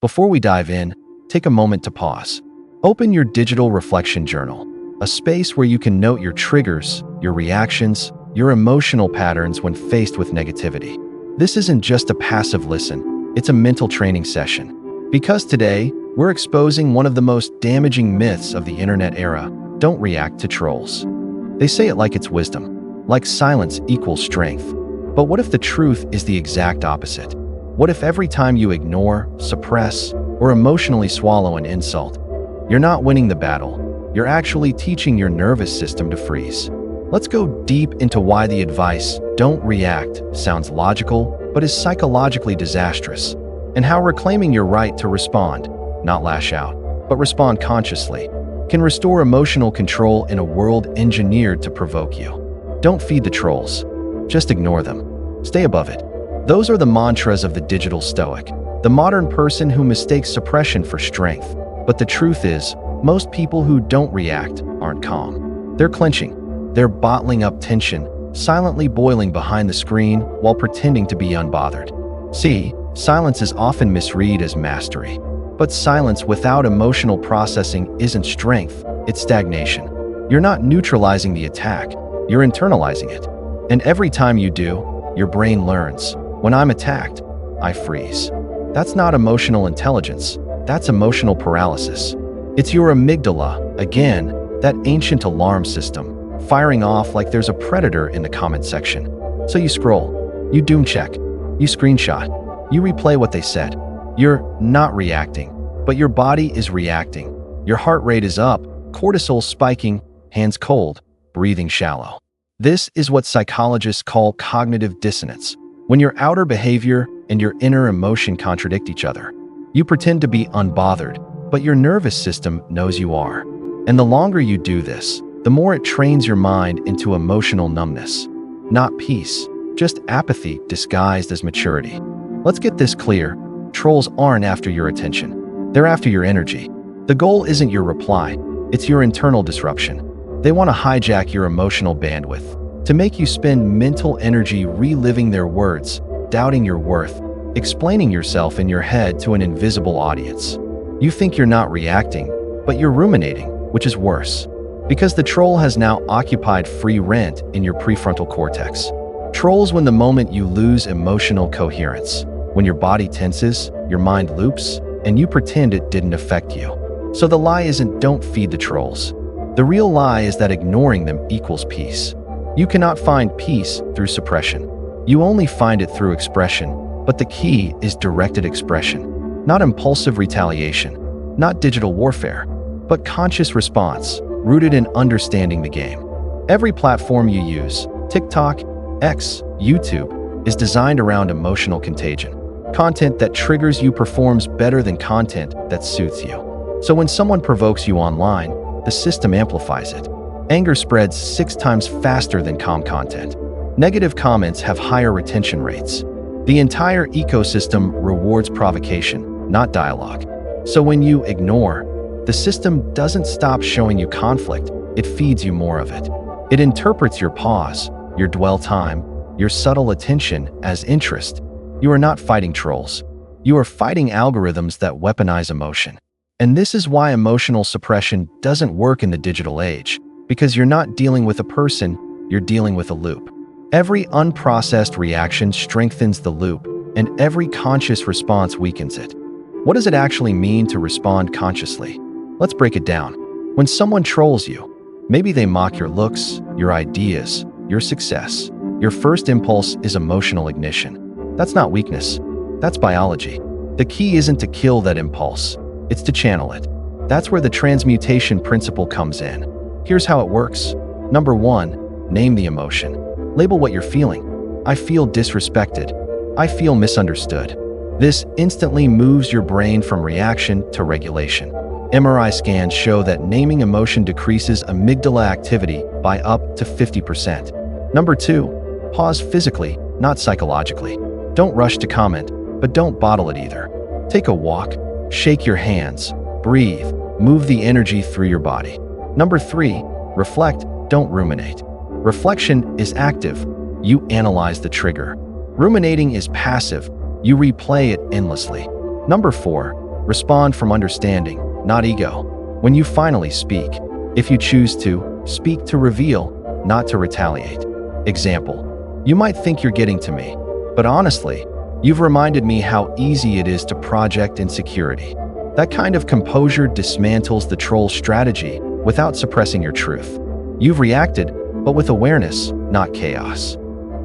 Before we dive in, take a moment to pause. Open your digital reflection journal, a space where you can note your triggers, your reactions, your emotional patterns when faced with negativity. This isn't just a passive listen, it's a mental training session. Because today, we're exposing one of the most damaging myths of the internet era: don't react to trolls. They say it like it's wisdom, like silence equals strength. But what if the truth is the exact opposite? What if every time you ignore, suppress, or emotionally swallow an insult, you're not winning the battle, you're actually teaching your nervous system to freeze? Let's go deep into why the advice, don't react, sounds logical, but is psychologically disastrous, and how reclaiming your right to respond, not lash out, but respond consciously, can restore emotional control in a world engineered to provoke you. Don't feed the trolls. Just ignore them. Stay above it. Those are the mantras of the digital stoic, the modern person who mistakes suppression for strength. But the truth is, most people who don't react aren't calm. They're clenching. They're bottling up tension, silently boiling behind the screen while pretending to be unbothered. See, silence is often misread as mastery. But silence without emotional processing isn't strength, it's stagnation. You're not neutralizing the attack, you're internalizing it. And every time you do, your brain learns, when I'm attacked, I freeze. That's not emotional intelligence, that's emotional paralysis. It's your amygdala, again, that ancient alarm system, firing off like there's a predator in the comment section. So you scroll, you doom check, you screenshot, you replay what they said. You're not reacting, but your body is reacting. Your heart rate is up, cortisol spiking, hands cold, breathing shallow. This is what psychologists call cognitive dissonance, when your outer behavior and your inner emotion contradict each other. You pretend to be unbothered, but your nervous system knows you are. And the longer you do this, the more it trains your mind into emotional numbness. Not peace, just apathy disguised as maturity. Let's get this clear. Trolls aren't after your attention. They're after your energy. The goal isn't your reply, it's your internal disruption. They want to hijack your emotional bandwidth, to make you spend mental energy reliving their words, doubting your worth, explaining yourself in your head to an invisible audience. You think you're not reacting, but you're ruminating, which is worse. Because the troll has now occupied free rent in your prefrontal cortex. Trolls when the moment you lose emotional coherence. When your body tenses, your mind loops, and you pretend it didn't affect you. So the lie isn't don't feed the trolls. The real lie is that ignoring them equals peace. You cannot find peace through suppression. You only find it through expression, but the key is directed expression. Not impulsive retaliation, not digital warfare, but conscious response, rooted in understanding the game. Every platform you use, TikTok, X, YouTube, is designed around emotional contagion. Content that triggers you performs better than content that soothes you. So when someone provokes you online, the system amplifies it. Anger spreads 6 times faster than calm content. Negative comments have higher retention rates. The entire ecosystem rewards provocation, not dialogue. So when you ignore, the system doesn't stop showing you conflict, it feeds you more of it. It interprets your pause, your dwell time, your subtle attention as interest. You are not fighting trolls. You are fighting algorithms that weaponize emotion. And this is why emotional suppression doesn't work in the digital age, because you're not dealing with a person, you're dealing with a loop. Every unprocessed reaction strengthens the loop, and every conscious response weakens it. What does it actually mean to respond consciously? Let's break it down. When someone trolls you, maybe they mock your looks, your ideas, your success. Your first impulse is emotional ignition. That's not weakness, that's biology. The key isn't to kill that impulse. It's to channel it. That's where the transmutation principle comes in. Here's how it works. Number 1, name the emotion. Label what you're feeling. I feel disrespected. I feel misunderstood. This instantly moves your brain from reaction to regulation. MRI scans show that naming emotion decreases amygdala activity by up to 50%. Number 2, pause physically, not psychologically. Don't rush to comment, but don't bottle it either. Take a walk. Shake your hands, breathe, move the energy through your body. Number 3, reflect, don't ruminate. Reflection is active. You analyze the trigger. Ruminating is passive. You replay it endlessly. Number 4, Respond from understanding, not ego. When you finally speak, if you choose to, speak to reveal, not to retaliate. Example: you might think you're getting to me, but honestly, you've reminded me how easy it is to project insecurity. That kind of composure dismantles the troll strategy without suppressing your truth. You've reacted, but with awareness, not chaos.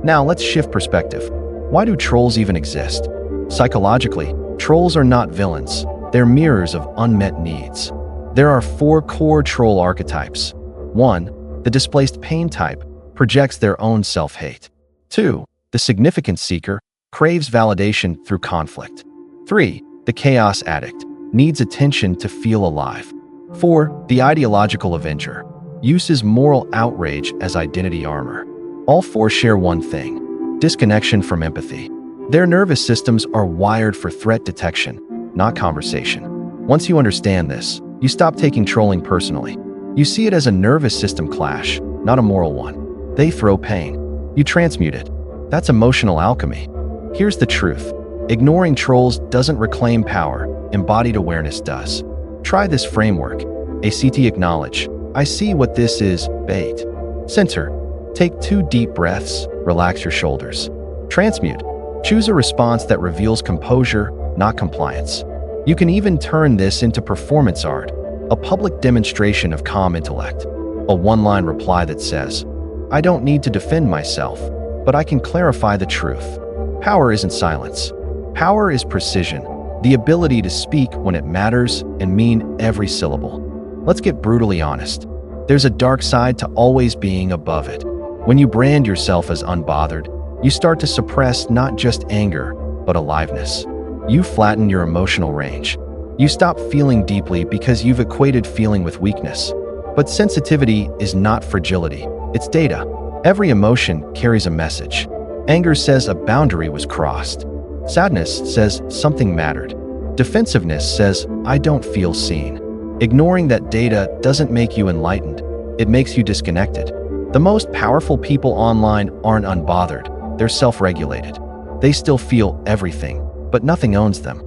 Now let's shift perspective. Why do trolls even exist? Psychologically, trolls are not villains. They're mirrors of unmet needs. There are 4 core troll archetypes. 1. The displaced pain type projects their own self-hate. 2. The significance seeker craves validation through conflict. 3. The chaos addict needs attention to feel alive. 4. The ideological avenger uses moral outrage as identity armor. All 4 share one thing: disconnection from empathy. Their nervous systems are wired for threat detection, not conversation. Once you understand this, you stop taking trolling personally. You see it as a nervous system clash, not a moral one. They throw pain. You transmute it. That's emotional alchemy. Here's the truth. Ignoring trolls doesn't reclaim power. Embodied awareness does. Try this framework. A.C.T. Acknowledge. I see what this is. Bait. Center. Take 2 deep breaths. Relax your shoulders. Transmute. Choose a response that reveals composure, not compliance. You can even turn this into performance art, a public demonstration of calm intellect. A one-line reply that says, I don't need to defend myself, but I can clarify the truth. Power isn't silence. Power is precision, the ability to speak when it matters and mean every syllable. Let's get brutally honest. There's a dark side to always being above it. When you brand yourself as unbothered, you start to suppress not just anger, but aliveness. You flatten your emotional range. You stop feeling deeply because you've equated feeling with weakness. But sensitivity is not fragility, it's data. Every emotion carries a message. Anger says a boundary was crossed. Sadness says something mattered. Defensiveness says, I don't feel seen. Ignoring that data doesn't make you enlightened, it makes you disconnected. The most powerful people online aren't unbothered, they're self-regulated. They still feel everything, but nothing owns them.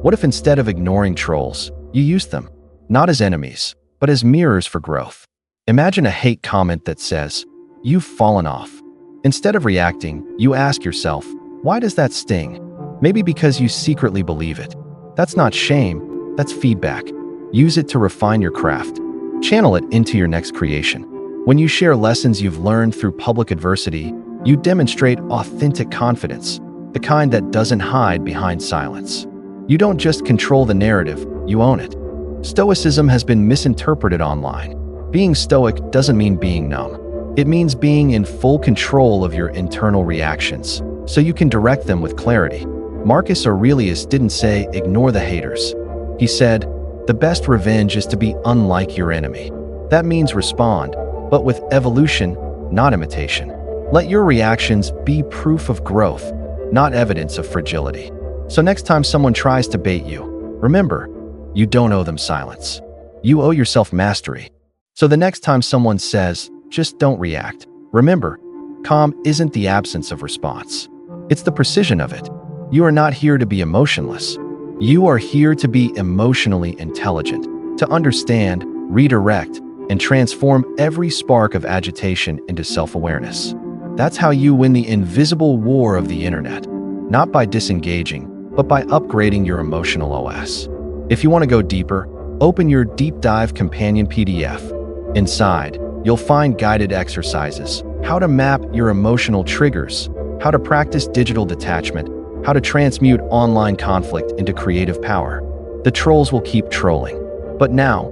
What if instead of ignoring trolls, you use them? Not as enemies, but as mirrors for growth. Imagine a hate comment that says, you've fallen off. Instead of reacting, you ask yourself, why does that sting? Maybe because you secretly believe it. That's not shame, that's feedback. Use it to refine your craft. Channel it into your next creation. When you share lessons you've learned through public adversity, you demonstrate authentic confidence, the kind that doesn't hide behind silence. You don't just control the narrative, you own it. Stoicism has been misinterpreted online. Being stoic doesn't mean being numb. It means being in full control of your internal reactions, so you can direct them with clarity. Marcus Aurelius didn't say, ignore the haters. He said, the best revenge is to be unlike your enemy. That means respond, but with evolution, not imitation. Let your reactions be proof of growth, not evidence of fragility. So next time someone tries to bait you, remember, you don't owe them silence. You owe yourself mastery. So the next time someone says, just don't react, remember, calm isn't the absence of response. It's the precision of it. You are not here to be emotionless. You are here to be emotionally intelligent, to understand, redirect, and transform every spark of agitation into self-awareness. That's how you win the invisible war of the internet, not by disengaging, but by upgrading your emotional OS. If you want to go deeper, open your Deep Dive Companion PDF. Inside, you'll find guided exercises, how to map your emotional triggers, how to practice digital detachment, how to transmute online conflict into creative power. The trolls will keep trolling. But now,